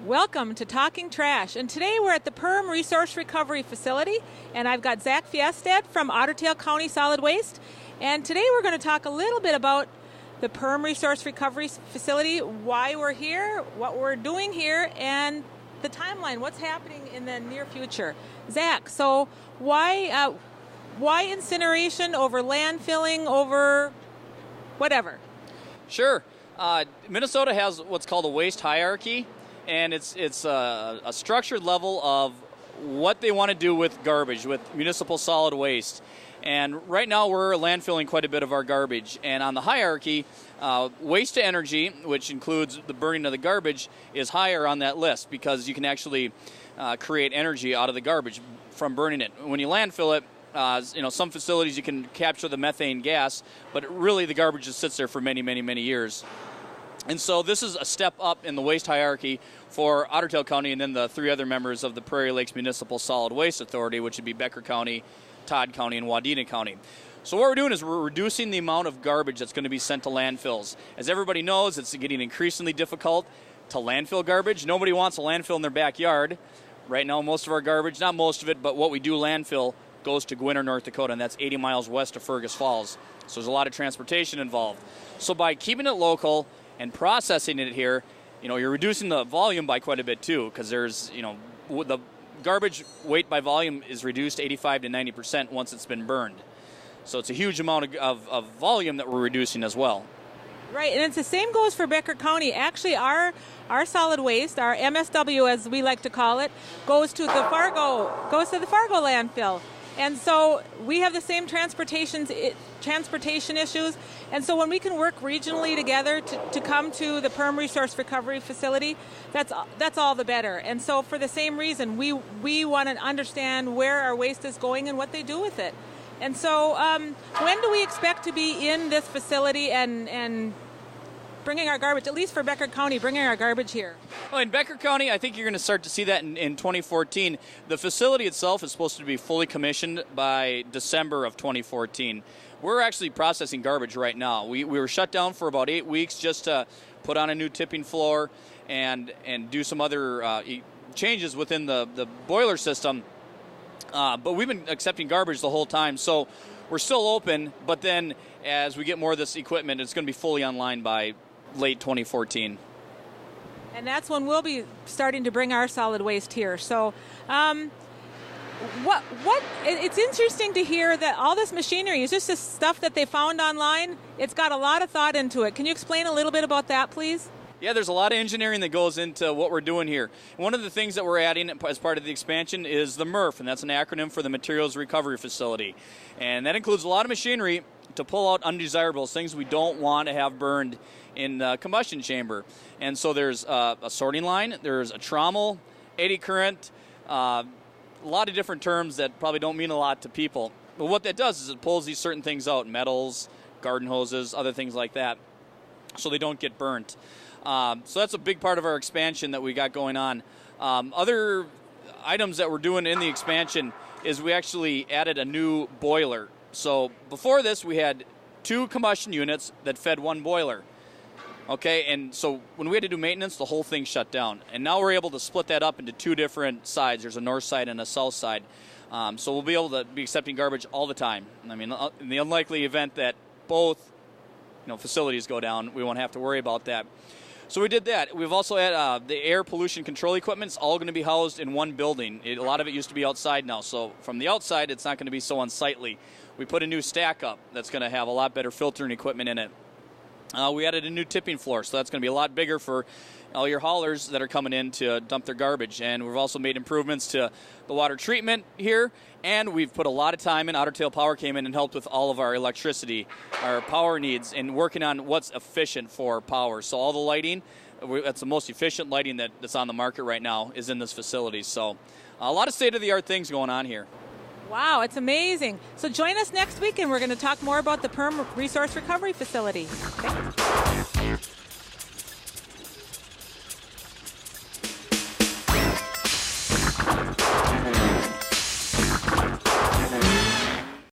Welcome to Talking Trash, and today we're at the Perham Resource Recovery Facility, and I've got Zach Fiestad from Otter Tail County Solid Waste, and today we're going to talk a little bit about the Perham Resource Recovery Facility, why we're here, what we're doing here, and the timeline, what's happening in the near future. Zach, so why incineration over landfilling over whatever? Sure. Minnesota has what's called a waste hierarchy, and it's a structured level of what they want to do with garbage, with municipal solid waste. And right now we're landfilling quite a bit of our garbage. And on the hierarchy, waste to energy, which includes the burning of the garbage, is higher on that list because you can actually create energy out of the garbage from burning it. When you landfill it, some facilities you can capture the methane gas, but really the garbage just sits there for many, many, many years. And so this is a step up in the waste hierarchy for Otter Tail County and then the three other members of the Prairie Lakes Municipal Solid Waste Authority, which would be Becker County, Todd County, and Wadena County. So what we're doing is we're reducing the amount of garbage that's going to be sent to landfills. As everybody knows, it's getting increasingly difficult to landfill garbage. Nobody wants a landfill in their backyard. Right now, most of our garbage, not most of it, but what we do landfill goes to Gwinner, North Dakota, and that's 80 miles west of Fergus Falls. So there's a lot of transportation involved. So by keeping it local and processing it here, you're reducing the volume by quite a bit too, because there's, the garbage weight by volume is reduced 85 to 90% once it's been burned. So it's a huge amount of volume that we're reducing as well. Right, and it's the same goes for Becker County. Actually, our solid waste, our MSW as we like to call it, goes to the Fargo landfill. And so we have the same transportation issues. And so when we can work regionally together to come to the Perham Resource Recovery Facility, that's all the better. And so for the same reason, we want to understand where our waste is going and what they do with it. And so when do we expect to be in this facility and bringing our garbage, at least for Becker County, bringing our garbage here? Well, in Becker County, I think you're going to start to see that in 2014. The facility itself is supposed to be fully commissioned by December of 2014. We're actually processing garbage right now. We were shut down for about 8 weeks just to put on a new tipping floor and do some other changes within the boiler system. But we've been accepting garbage the whole time. So we're still open, but then as we get more of this equipment, it's going to be fully online by late 2014. And that's when we'll be starting to bring our solid waste here. So it's interesting to hear that all this machinery is just this stuff that they found online. It's got a lot of thought into it. Can you explain a little bit about that, please? Yeah, there's a lot of engineering that goes into what we're doing here. One of the things that we're adding as part of the expansion is the MRF, and that's an acronym for the Materials Recovery Facility. And that includes a lot of machinery to pull out undesirables, things we don't want to have burned in the combustion chamber. And so there's a sorting line, there's a trommel, eddy current, a lot of different terms that probably don't mean a lot to people. But what that does is it pulls these certain things out, metals, garden hoses, other things like that, so they don't get burnt. So that's a big part of our expansion that we got going on. Other items that we're doing in the expansion is we actually added a new boiler. So before this, we had 2 combustion units that fed 1 boiler. Okay, and so when we had to do maintenance, the whole thing shut down. And now we're able to split that up into 2 different sides. There's a north side and a south side. So we'll be able to be accepting garbage all the time. I mean, in the unlikely event that both facilities go down, we won't have to worry about that. So we did that. We've also had the air pollution control equipment. It's all going to be housed in one building. A lot of it used to be outside now. So from the outside, it's not going to be so unsightly. We put a new stack up that's going to have a lot better filtering equipment in it. We added a new tipping floor, so that's going to be a lot bigger for all your haulers that are coming in to dump their garbage. And we've also made improvements to the water treatment here, and we've put a lot of time in. Otter Tail Power came in and helped with all of our electricity, our power needs, and working on what's efficient for power. So all the lighting, that's the most efficient lighting that's on the market right now, is in this facility. So a lot of state-of-the-art things going on here. Wow, it's amazing. So join us next week, and we're going to talk more about the Perham Resource Recovery Facility. Thanks.